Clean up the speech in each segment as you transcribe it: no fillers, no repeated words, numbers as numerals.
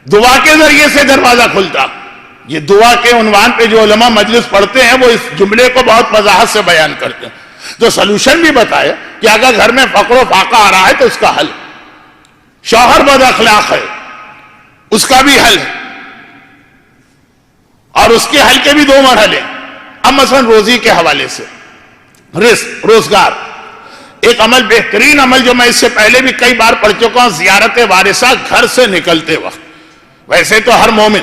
دعا کے ذریعے سے دروازہ کھلتا. یہ دعا کے عنوان پہ جو علماء مجلس پڑھتے ہیں وہ اس جملے کو بہت وضاحت سے بیان کرتے ہیں. تو سلوشن بھی بتایا کہ اگر گھر میں فقر و فاقہ آ رہا ہے تو اس کا حل. شوہر بد اخلاق ہے, اس کا بھی حل ہے, اور اس کے حل کے بھی دو مرحلے. اب مثلا روزی کے حوالے سے, رزق, روزگار, ایک عمل, بہترین عمل جو میں اس سے پہلے بھی کئی بار پڑھ چکا ہوں, زیارت وارثہ گھر سے نکلتے وقت. ویسے تو ہر مومن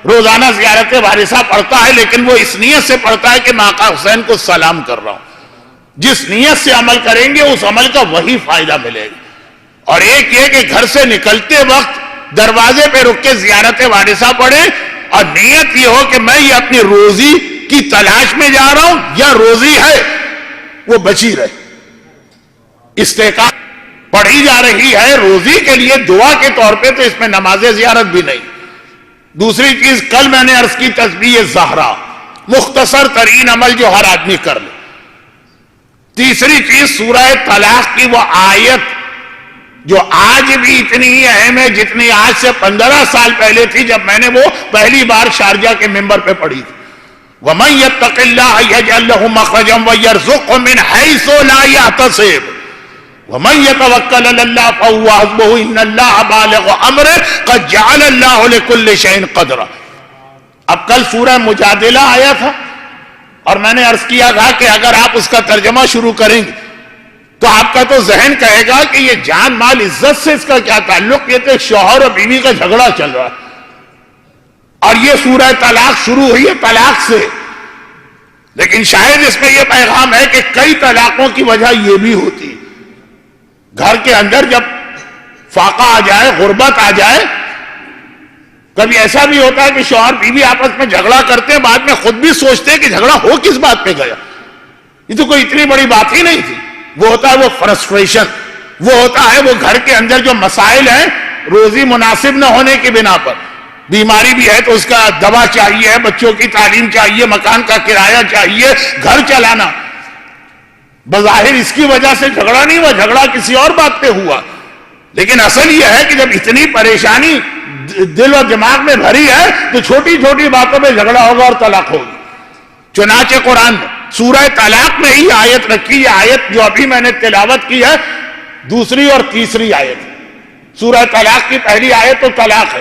روزانہ زیارت وارثہ پڑھتا ہے, لیکن وہ اس نیت سے پڑھتا ہے کہ میں آقا حسین کو سلام کر رہا ہوں. جس نیت سے عمل کریں گے اس عمل کا وہی فائدہ ملے گا. اور ایک یہ کہ گھر سے نکلتے وقت دروازے پہ رک کے زیارت وارثہ پڑھیں, اور نیت یہ ہو کہ میں یہ اپنی روزی کی تلاش میں جا رہا ہوں, یا روزی ہے وہ بچی رہے. استحقاق پڑھی جا رہی ہے روزی کے لیے دعا کے طور پہ, تو اس میں نماز زیارت بھی نہیں. دوسری چیز, کل میں نے عرض کی تسبیح زہرا, مختصر ترین عمل جو ہر آدمی کر لے. تیسری چیز, سورہ طلاق کی وہ آیت جو آج بھی اتنی ہی اہم ہے جتنی آج سے 15 سال پہلے تھی جب میں نے وہ پہلی بار شارجہ کے ممبر پہ پڑھی تھی. وَمَن يَتَّقِ اللَّهَ يَجْعَل لَّهُ مَخْرَجًا وَيَرْزُقْهُ مِنْ حَيْثُ لَا يَحْتَسِبُ وَمَن يَتَوَكَّلْ عَلَى اللَّهِ فَهُوَ حَسْبُهُ إِنَّ اللَّهَ بَالِغُ أَمْرِهِ قَدْ جَعَلَ اللَّهُ لِكُلِّ شَيْءٍ قَدْرًا. اب کل سورہ مجادلہ آیا تھا, اور میں نے عرض کیا تھا کہ اگر آپ اس کا ترجمہ شروع کریں گے تو آپ کا تو ذہن کہے گا کہ یہ جان مال عزت سے اس کا کیا تعلق. یہ تو شوہر اور بیوی کا جھگڑا چل رہا ہے, اور یہ سورہ طلاق شروع ہوئی ہے طلاق سے. لیکن شاید اس میں یہ پیغام ہے کہ کئی طلاقوں کی وجہ یہ بھی ہوتی ہے. گھر کے اندر جب فاقہ آ جائے, غربت آ جائے, کبھی ایسا بھی ہوتا ہے کہ شوہر بیوی آپس میں جھگڑا کرتے ہیں, بعد میں خود بھی سوچتے ہیں کہ جھگڑا ہو کس بات پہ گیا, یہ تو کوئی اتنی بڑی بات ہی نہیں تھی. وہ ہوتا ہے وہ فرسٹریشن, وہ ہوتا ہے وہ گھر کے اندر جو مسائل ہیں روزی مناسب نہ ہونے کی بنا پر. بیماری بھی ہے تو اس کا دوا چاہیے, بچوں کی تعلیم چاہیے, مکان کا کرایہ چاہیے, گھر چلانا. بظاہر اس کی وجہ سے جھگڑا نہیں ہوا, جھگڑا کسی اور بات پہ ہوا. لیکن اصل یہ ہے کہ جب اتنی پریشانی دل و دماغ میں بھری ہے تو چھوٹی چھوٹی باتوں پہ جھگڑا ہوگا اور طلاق ہوگی. چنانچہ قرآن میں سورہ طلاق میں ہی آیت رکھی. یہ آیت جو ابھی میں نے تلاوت کی ہے دوسری اور تیسری آیت. سورہ طلاق کی پہلی آیت تو طلاق ہے,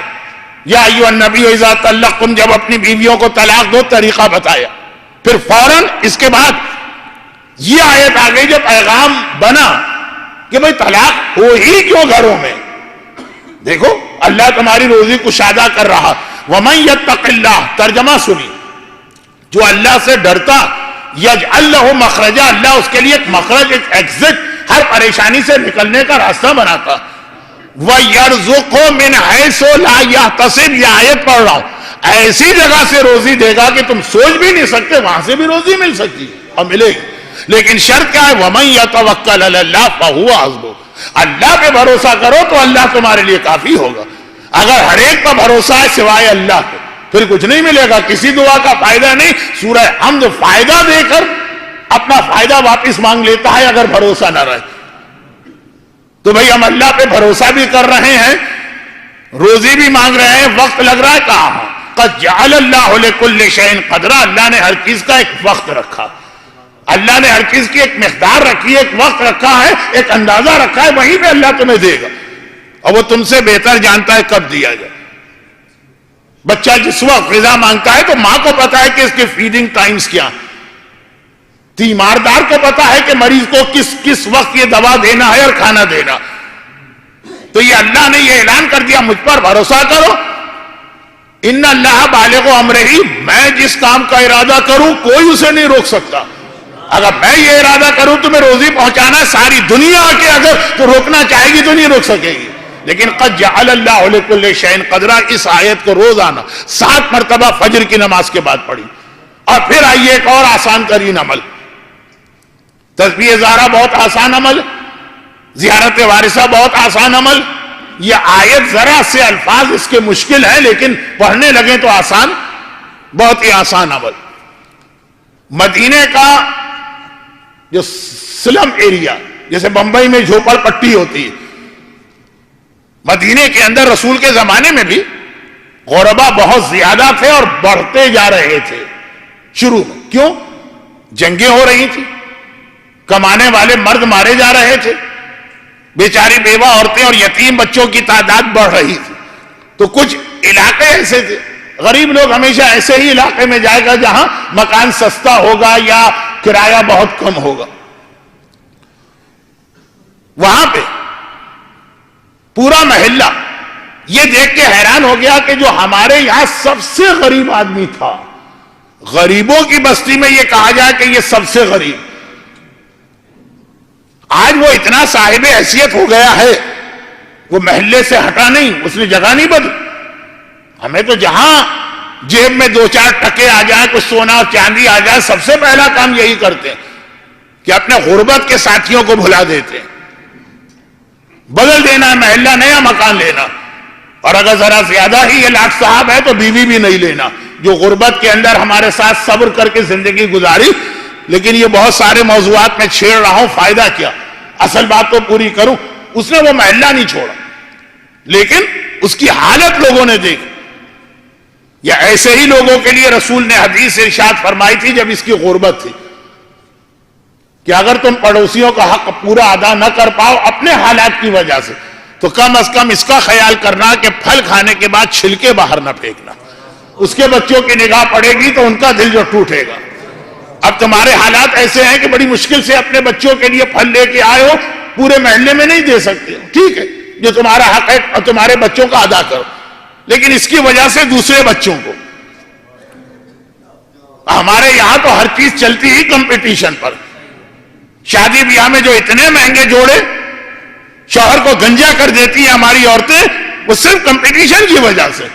یا ایھا النبی اذا طلقتم, جب اپنی بیویوں کو طلاق دو طریقہ بتایا. پھر فوراً اس کے بعد یہ آیت آ گئی جو پیغام بنا کہ بھئی طلاق ہو ہی کیوں گھروں میں. دیکھو اللہ تمہاری روزی کشادہ کر رہا. وَمَن يَتَّقِ اللَّهَ, ترجمہ سنی, جو اللہ سے ڈرتا, یجعل لہ مخرجا, اللہ اس کے لیے ایک مخرج, ایک ایگزٹ, ہر پریشانی سے نکلنے کا راستہ بناتا. وَيَرْزُقْهُ مِنْ حَيْثُ لَا يَحْتَسِبُ, یہ آیت پڑھ رہا ہوں, ایسی جگہ سے روزی دے گا کہ تم سوچ بھی نہیں سکتے وہاں سے بھی روزی مل سکتی اور ملے گی. لیکن شرط کیا ہے, وَمَن يَتَوَكَّلْ عَلَى اللَّهِ فَهُوَ حَسْبُهُ, اللہ پہ بھروسہ کرو تو اللہ تمہارے لیے کافی ہوگا. اگر ہر ایک پر بھروسہ ہے سوائے اللہ کے پھر کچھ نہیں ملے گا, کسی دعا کا فائدہ نہیں. سورہ حمد فائدہ دے کر اپنا فائدہ واپس مانگ لیتا ہے اگر بھروسہ نہ رہے. تو بھئی ہم اللہ پہ بھروسہ بھی کر رہے ہیں, روزی بھی مانگ رہے ہیں, وقت لگ رہا ہے کہاں. قد جعل اللہ لکل شیء قدرا, اللہ نے ہر چیز کا ایک وقت رکھا, اللہ نے ہر چیز کی ایک مقدار رکھی ہے, ایک وقت رکھا ہے, ایک اندازہ رکھا ہے, وہیں پہ اللہ تمہیں دے گا. اور وہ تم سے بہتر جانتا ہے کب دیا جائے. بچہ جس وقت غذا مانگتا ہے تو ماں کو پتا ہے کہ اس کے فیڈنگ ٹائمز کیا, تیماردار کو پتا ہے کہ مریض کو کس وقت یہ دوا دینا ہے اور کھانا دینا. تو یہ اللہ نے یہ اعلان کر دیا, مجھ پر بھروسہ کرو, ان اللہ بالغ امرہ, میں جس کام کا ارادہ کروں کوئی اسے نہیں روک سکتا. اگر میں یہ ارادہ کروں تمہیں روزی پہنچانا, ساری دنیا کے اگر تو روکنا چاہے گی تو نہیں روک سکے گی. لیکن قد جعل اللہ لکل شیء قدرا, اس آیت کو روزانہ 7 مرتبہ فجر کی نماز کے بعد پڑھی. اور پھر آئیے ایک اور آسان ترین عمل, تسبیح زہرا بہت آسان عمل, زیارت وارثہ بہت آسان عمل. یہ آیت ذرا سے الفاظ اس کے مشکل ہیں لیکن پڑھنے لگیں تو آسان, بہت ہی آسان عمل. مدینے کا جو سلم ایریا, جیسے بمبئی میں جھوپڑ پٹی ہوتی ہے, مدینے کے اندر رسول کے زمانے میں بھی غربا بہت زیادہ تھے اور بڑھتے جا رہے تھے شروع میں. کیوں؟ جنگیں ہو رہی تھی, کمانے والے مرد مارے جا رہے تھے, بیچاری بیوہ عورتیں اور یتیم بچوں کی تعداد بڑھ رہی تھی. تو کچھ علاقے ایسے تھے, غریب لوگ ہمیشہ ایسے ہی علاقے میں جائے گا جہاں مکان سستا ہوگا یا کرایہ بہت کم ہوگا. وہاں پہ پورا محلہ یہ دیکھ کے حیران ہو گیا کہ جو ہمارے یہاں سب سے غریب آدمی تھا, غریبوں کی بستی میں یہ کہا جائے کہ یہ سب سے غریب, آج وہ اتنا صاحب حیثیت ہو گیا ہے, وہ محلے سے ہٹا نہیں, اس نے جگہ نہیں بدلی. ہمیں تو جہاں جیب میں 2-4 ٹکے آ جائیں, کچھ سونا اور چاندی آ جائے, سب سے پہلا کام یہی کرتے ہیں کہ اپنے غربت کے ساتھیوں کو بھلا دیتے ہیں. بدل دینا ہے محلہ, نیا مکان لینا, اور اگر ذرا زیادہ ہی یہ لاٹ صاحب ہے تو بیوی بھی نہیں لینا, جو غربت کے اندر ہمارے ساتھ صبر کر کے زندگی گزاری. لیکن یہ بہت سارے موضوعات میں چھیڑ رہا ہوں, فائدہ کیا, اصل بات تو پوری کروں. اس نے وہ محلہ نہیں چھوڑا, لیکن اس کی حالت لوگوں نے دیکھی. یا ایسے ہی لوگوں کے لیے رسول نے حدیث ارشاد فرمائی تھی جب اس کی غربت تھی کہ اگر تم پڑوسیوں کا حق پورا ادا نہ کر پاؤ اپنے حالات کی وجہ سے, تو کم از کم اس کا خیال کرنا کہ پھل کھانے کے بعد چھلکے باہر نہ پھینکنا. اس کے بچوں کی نگاہ پڑے گی تو ان کا دل جو ٹوٹے گا. اب تمہارے حالات ایسے ہیں کہ بڑی مشکل سے اپنے بچوں کے لیے پھل لے کے آئے ہو, پورے محلے میں نہیں دے سکتے, ٹھیک ہے, جو تمہارا حق ہے اور تمہارے بچوں کا ادا کرو, لیکن اس کی وجہ سے دوسرے بچوں کو. ہمارے یہاں تو ہر چیز چلتی ہی کمپٹیشن پر. شادی بیاہ میں جو اتنے مہنگے جوڑے شوہر کو گنجا کر دیتی ہیں ہماری عورتیں, وہ صرف کمپٹیشن کی وجہ سے,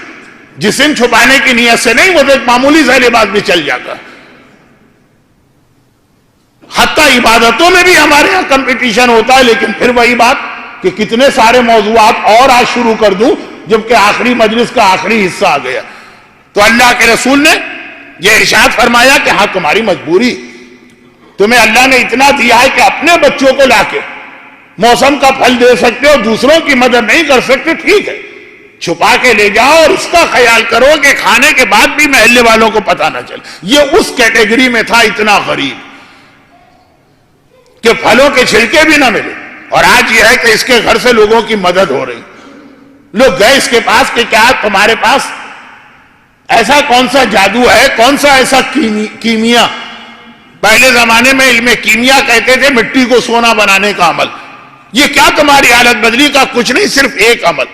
جسم چھپانے کی نیت سے نہیں, وہ تو ایک معمولی سا لباس بھی چل جاتا. حتیٰ عبادتوں میں بھی ہمارے یہاں کمپٹیشن ہوتا ہے. لیکن پھر وہی بات کہ کتنے سارے موضوعات اور آج شروع کر دوں جبکہ آخری مجلس کا آخری حصہ آ گیا. تو اللہ کے رسول نے یہ ارشاد فرمایا کہ ہاں تمہاری مجبوری, تمہیں اللہ نے اتنا دیا ہے کہ اپنے بچوں کو لا کے موسم کا پھل دے سکتے ہو, دوسروں کی مدد نہیں کر سکتے, ٹھیک ہے, چھپا کے لے جاؤ اور اس کا خیال کرو کہ کھانے کے بعد بھی محلے والوں کو پتہ نہ چلے. یہ اس کیٹیگری میں تھا اتنا غریب کہ پھلوں کے چھلکے بھی نہ ملے. اور آج یہ ہے کہ اس کے گھر سے لوگوں کی مدد ہو رہی. لوگ گئے اس کے پاس کہ کیا تمہارے پاس ایسا کون سا جادو ہے, کون سا ایسا کیمیا. پہلے زمانے میں علم کیمیا کہتے تھے مٹی کو سونا بنانے کا عمل. یہ کیا تمہاری حالت بدلی؟ کا کچھ نہیں, صرف ایک عمل.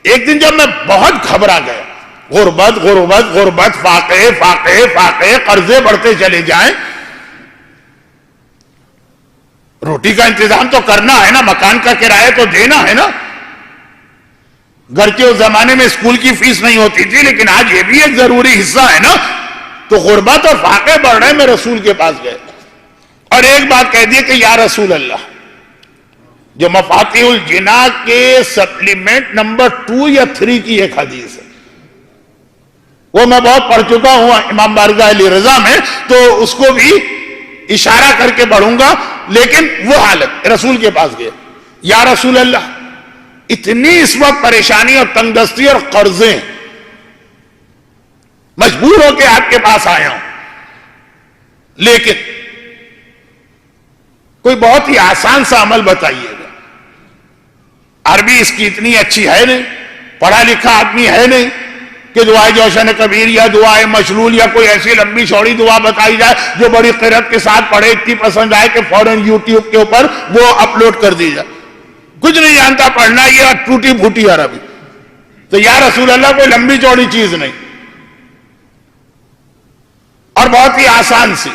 ایک دن جب میں بہت گھبرا گیا, غربت غربت غربت, فاقے فاقے فاقے, قرضے بڑھتے چلے جائیں, روٹی کا انتظام تو کرنا ہے نا, مکان کا کرایہ تو دینا ہے نا. گھر کے اس زمانے میں اسکول کی فیس نہیں ہوتی تھی, لیکن آج یہ بھی ایک ضروری حصہ ہے نا. تو غربت اور فاقے بڑھ رہے, میں رسول کے پاس گئے اور ایک بات کہہ دی کہ یا رسول اللہ, جو مفاتیح الجنا کے سپلیمنٹ نمبر 2 یا 3 کی ایک حدیث ہے, وہ میں بہت پڑھ چکا ہوں امام بارگاہ علی رضا میں, تو اس کو بھی اشارہ کر کے پڑھوں گا. لیکن وہ حالت, رسول کے پاس گئے, یا رسول اللہ اتنی اس وقت پریشانی اور تنگ دستی اور قرضیں, مجبور ہو کے آپ کے پاس آیا ہوں, لیکن کوئی بہت ہی آسان سا عمل بتائیے گا. عربی اس کی اتنی اچھی ہے نہیں, پڑھا لکھا آدمی ہے نہیں کہ دعائے جوشن کبیر یا دعائے مشلول یا کوئی ایسی لمبی چوڑی دعا بتائی جائے جو بڑی قرت کے ساتھ پڑھے, اتنی پسند آئے کہ فوراً یوٹیوب کے اوپر وہ اپلوڈ کر دی جائے. کچھ نہیں جانتا پڑھنا, یہ ٹوٹی پھوٹی عربی. تو یا رسول اللہ کوئی لمبی چوڑی چیز نہیں, اور بہت ہی آسان سی,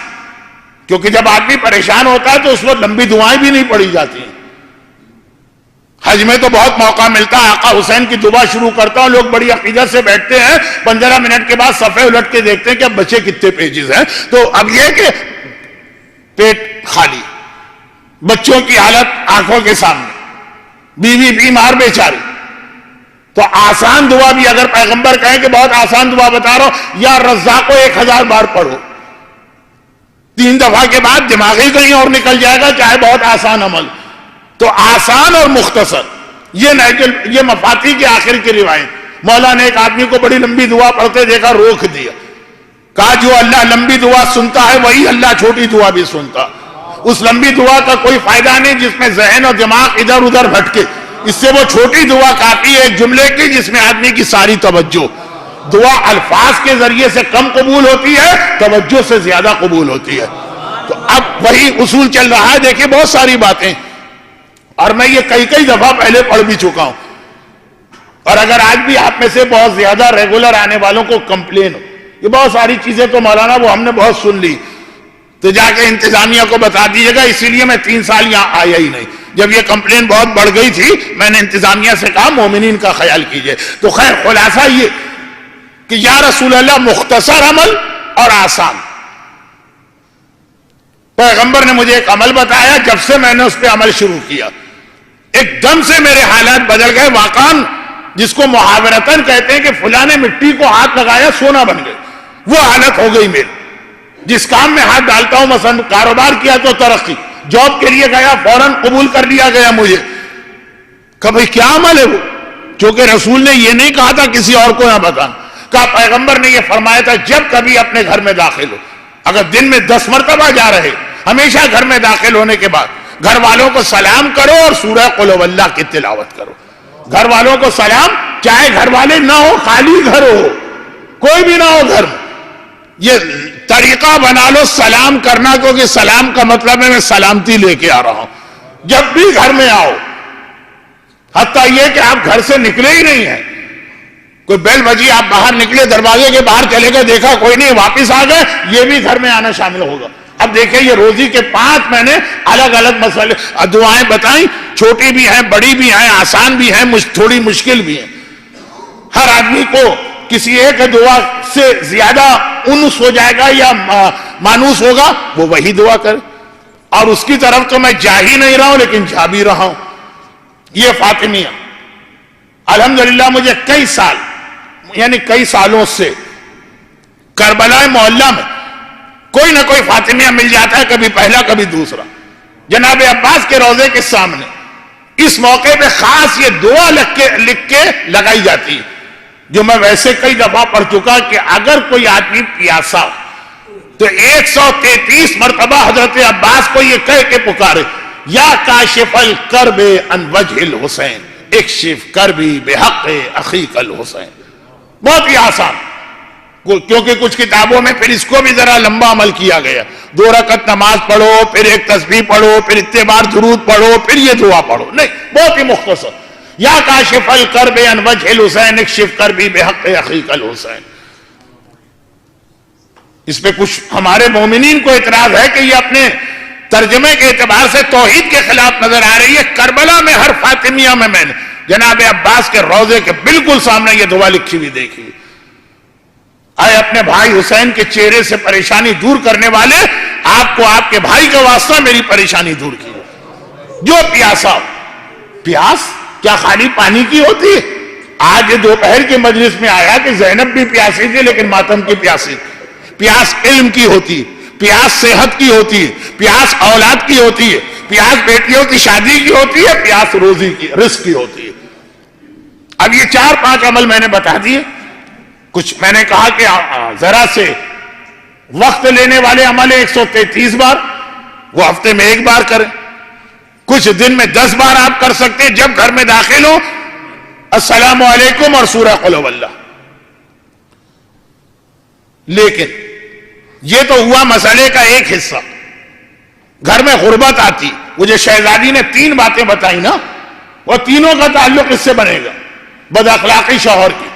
کیونکہ جب آدمی پریشان ہوتا ہے تو اس وقت لمبی دعائیں بھی نہیں پڑھی جاتی ہیں. حج میں تو بہت موقع ملتا ہے, آقا حسین کی دعا شروع کرتا ہوں, لوگ بڑی عقیدت سے بیٹھتے ہیں, 15 منٹ کے بعد صفحے الٹ کے دیکھتے ہیں کہ اب بچے کتنے پیجز ہیں. تو اب یہ کہ پیٹ خالی, بچوں کی حالت آنکھوں کے سامنے, بیوی بیمار بیچاری, تو آسان دعا بھی اگر پیغمبر کہیں کہ بہت آسان دعا بتا رہا ہوں, یا رزاق کو 1000 بار پڑھو, 3 دفعہ کے بعد دماغی کہیں اور نکل جائے گا, چاہے بہت آسان عمل. تو آسان اور مختصر, یہ مفاتیح کے آخر کی روایت. مولا نے ایک آدمی کو بڑی لمبی دعا پڑھتے دیکھا، روک دیا، کہا جو اللہ لمبی دعا سنتا ہے وہی اللہ چھوٹی دعا بھی سنتا۔ اس لمبی دعا کا کوئی فائدہ نہیں جس میں ذہن اور دماغ ادھر ادھر بھٹکے، اس سے وہ چھوٹی دعا کافی ہے ایک جملے کی جس میں آدمی کی ساری توجہ۔ دعا الفاظ کے ذریعے سے کم قبول ہوتی ہے، توجہ سے زیادہ قبول ہوتی ہے۔ تو اب وہی اصول چل رہا ہے، دیکھیں بہت ساری باتیں، اور میں یہ کئی دفعہ پہلے پڑھ بھی چکا ہوں، اور اگر آج بھی آپ میں سے بہت زیادہ ریگولر آنے والوں کو کمپلین ہو، یہ بہت ساری چیزیں تو مولانا وہ ہم نے بہت سن لی، تو جا کے انتظامیہ کو بتا دیجیے گا، اسی لیے میں 3 سال یہاں آیا ہی نہیں۔ جب یہ کمپلین بہت بڑھ گئی تھی میں نے انتظامیہ سے کہا مومنین کا خیال کیجئے۔ تو خیر خلاصہ یہ کہ یا رسول اللہ مختصر عمل اور آسان، پیغمبر نے مجھے ایک عمل بتایا، جب سے میں نے اس پہ عمل شروع کیا ایک دم سے میرے حالات بدل گئے، واقعاً جس کو محاورتاً کہتے ہیں کہ فلاں نے مٹی کو ہاتھ لگایا سونا بن گئے، وہ حالت ہو گئی میری۔ جس کام میں ہاتھ ڈالتا ہوں، مثلا کاروبار کیا تو ترقی، جاب کے لیے گیا فوراً قبول کر لیا گیا مجھے۔ کہ بھئی کیا عمل ہے وہ؟ چونکہ رسول نے یہ نہیں کہا تھا کسی اور کو نہ بتانا، کہا پیغمبر نے یہ فرمایا تھا جب کبھی اپنے گھر میں داخل ہو، اگر دن میں 10 مرتبہ جا رہے، ہمیشہ گھر میں داخل ہونے کے بعد گھر والوں کو سلام کرو اور سورہ قل هو اللہ کی تلاوت کرو۔ گھر والوں کو سلام، چاہے گھر والے نہ ہو، خالی گھر ہو، کوئی بھی نہ ہو گھر میں، یہ طریقہ بنا لو سلام کرنا، کیونکہ سلام کا مطلب ہے میں سلامتی لے کے آ رہا ہوں۔ جب بھی گھر میں آؤ، حتیٰ یہ کہ آپ گھر سے نکلے ہی نہیں ہیں، کوئی بیل بجی آپ باہر نکلے، دروازے کے باہر چلے گئے، دیکھا کوئی نہیں، واپس آ گئے، یہ بھی گھر میں آنا شامل ہوگا۔ اب دیکھیں یہ روزی کے 5 میں نے الگ الگ مسئلے دعائیں بتائیں، چھوٹی بھی ہیں، بڑی بھی ہیں، آسان بھی ہیں، تھوڑی مشکل بھی ہیں۔ ہر آدمی کو کسی ایک دعا سے زیادہ انس ہو جائے گا یا مانوس ہوگا، وہ وہی دعا کرے، اور اس کی طرف تو میں جا ہی نہیں رہا ہوں لیکن جا بھی رہا ہوں۔ یہ فاطمیہ الحمدللہ مجھے کئی سالوں سے کربلا محلہ میں کوئی نہ کوئی فاطمیہ مل جاتا ہے، کبھی پہلا کبھی دوسرا، جناب عباس کے روضے کے سامنے۔ اس موقع پہ خاص یہ دعا لکھ کے لگائی جاتی ہے، جو میں ویسے کئی دفعہ پڑھ چکا کہ اگر کوئی آدمی پیاسا تو 133 مرتبہ حضرت عباس کو یہ کہہ کے پکارے، یا کاشف الکرب عن وجہ الحسین اکشف کربی بحق اخیک الحسین۔ بہت ہی آسان، کیونکہ کچھ کتابوں میں پھر اس کو بھی ذرا لمبا عمل کیا گیا، 2 رکعت نماز پڑھو، پھر ایک تسبیح پڑھو، پھر اتنے بار درود پڑھو، پھر یہ دعا پڑھو، نہیں، بہت ہی مختصر، یا کاشف الکرب عن وجہ الحسین اکشف کربی بحق اخیک الحسین۔ اس پہ کچھ ہمارے مومنین کو اعتراض ہے کہ یہ اپنے ترجمے کے اعتبار سے توحید کے خلاف نظر آ رہی ہے۔ کربلا میں ہر فاطمیہ میں نے جناب عباس کے روضے کے بالکل سامنے یہ دعا لکھی ہوئی دیکھی۔ آئے اپنے بھائی حسین کے چہرے سے پریشانی دور کرنے والے، آپ کو آپ کے بھائی کا واسطہ میری پریشانی دور کی۔ جو پیاسا، پیاس کیا خالی پانی کی ہوتی ہے؟ آج دوپہر کے مجلس میں آیا کہ زینب بھی پیاسی تھی لیکن ماتم کی پیاسی۔ پیاس علم کی ہوتی ہے، پیاس صحت کی ہوتی ہے، پیاس اولاد کی ہوتی ہے، پیاس بیٹیوں کی شادی کی ہوتی ہے، پیاس روزی کی، رزق کی ہوتی ہے۔ اب یہ 4-5 عمل میں نے بتا دیے، کچھ میں نے کہا کہ ذرا سے وقت لینے والے عمل 133 بار، وہ ہفتے میں 1 بار کریں، کچھ دن میں 10 بار آپ کر سکتے ہیں۔ جب گھر میں داخل ہو السلام علیکم اور سورہ قل هو اللہ۔ لیکن یہ تو ہوا مسئلے کا ایک حصہ، گھر میں غربت آتی، مجھے شہزادی نے 3 باتیں بتائی نا، وہ تینوں کا تعلق اس سے بنے گا، بد اخلاقی شوہر کی۔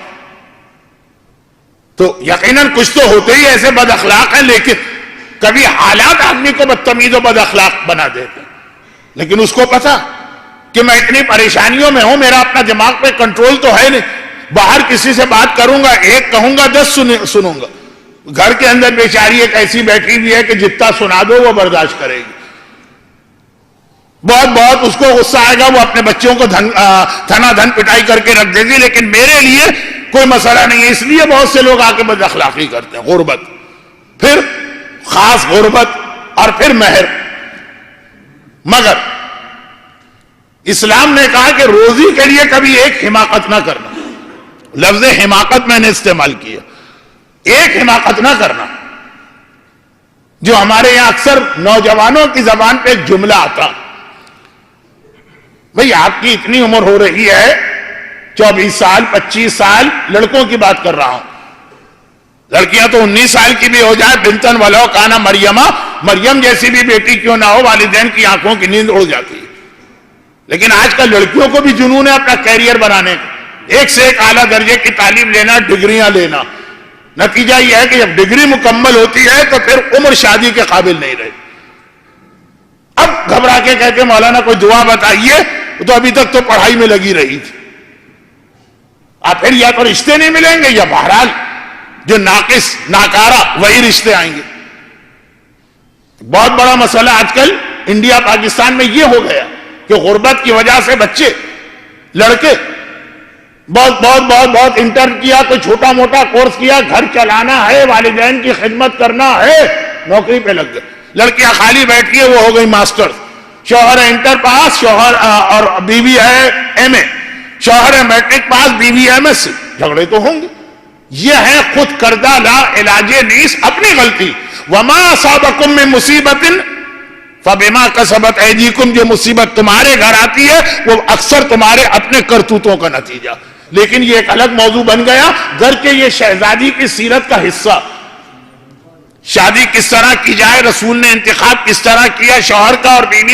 تو یقیناً کچھ تو ہوتے ہی ایسے بد اخلاق ہیں، لیکن کبھی حالات آدمی کو بدتمیز و بد اخلاق بنا دیتے ہیں، لیکن اس کو پتا کہ میں اتنی پریشانیوں میں ہوں، میرا اپنا دماغ پہ کنٹرول تو ہے نہیں، باہر کسی سے بات کروں گا 1 کہوں گا 10 سنوں گا، گھر کے اندر بیچاری ایک ایسی بیٹھی بھی ہے کہ جتنا سنا دو وہ برداشت کرے گی، بہت اس کو غصہ آئے گا، وہ اپنے بچوں کو تھنا دھن پٹائی کر کے رکھ دے گی، لیکن میرے لیے کوئی مسئلہ نہیں ہے۔ اس لیے بہت سے لوگ آ کے بد اخلاقی کرتے ہیں، غربت، پھر خاص غربت، اور پھر مہر۔ مگر اسلام نے کہا کہ روزی کے لیے کبھی ایک حماقت نہ کرنا، لفظ حماقت میں نے استعمال کیا. ایک حماقت نہ کرنا جو ہمارے یہاں اکثر نوجوانوں کی زبان پہ ایک جملہ آتا. بھئی آپ کی اتنی عمر ہو رہی ہے, 24 سال 25 سال, لڑکوں کی بات کر رہا ہوں, لڑکیاں تو 19 سال کی بھی ہو جائے, بنتن ولو کانا مریمہ, مریم جیسی بھی بیٹی کیوں نہ ہو, والدین کی آنکھوں کی نیند اڑ جاتی ہے. لیکن آج کل لڑکیوں کو بھی جنون ہے اپنا کیریئر بنانے کا, ایک سے ایک اعلیٰ درجے کی تعلیم لینا, ڈگریاں لینا. نتیجہ یہ ہے کہ جب ڈگری مکمل ہوتی ہے تو پھر عمر شادی کے قابل نہیں رہی. اب گھبرا کے کہتے مولانا کوئی دعا بتائیے, تو ابھی تک تو پڑھائی میں لگی رہی تھی. آپ پھر یا تو رشتے نہیں ملیں گے یا بہرحال جو ناقص ناکارہ وہی رشتے آئیں گے. بہت بڑا مسئلہ آج کل انڈیا پاکستان میں یہ ہو گیا کہ غربت کی وجہ سے بچے, لڑکے بہت انٹر کیا, کوئی چھوٹا موٹا کورس کیا, گھر چلانا ہے, والدین کی خدمت کرنا ہے, نوکری پہ لگ گئے. لڑکیاں خالی بیٹھی ہے, وہ ہو گئی ماسٹر. شوہر ہے انٹر پاس, شوہر اور بیوی ہے ایم اے, شوہر ہے میٹرک پاس, بیوی ایم ایس سی. جھگڑے تو ہوں گے. یہ ہے خود کردہ لا علاج نیس, اپنی غلطی. وما اصابکم من مصیبت فبما کسبت ایدیکم, جو مصیبت تمہارے گھر آتی ہے وہ اکثر تمہارے اپنے کرتوتوں کا نتیجہ. لیکن یہ ایک الگ موضوع بن گیا. گھر کے یہ شہزادی کی سیرت کا حصہ, شادی کس طرح کی جائے, رسول نے انتخاب کس طرح کیا شوہر کا اور بیوی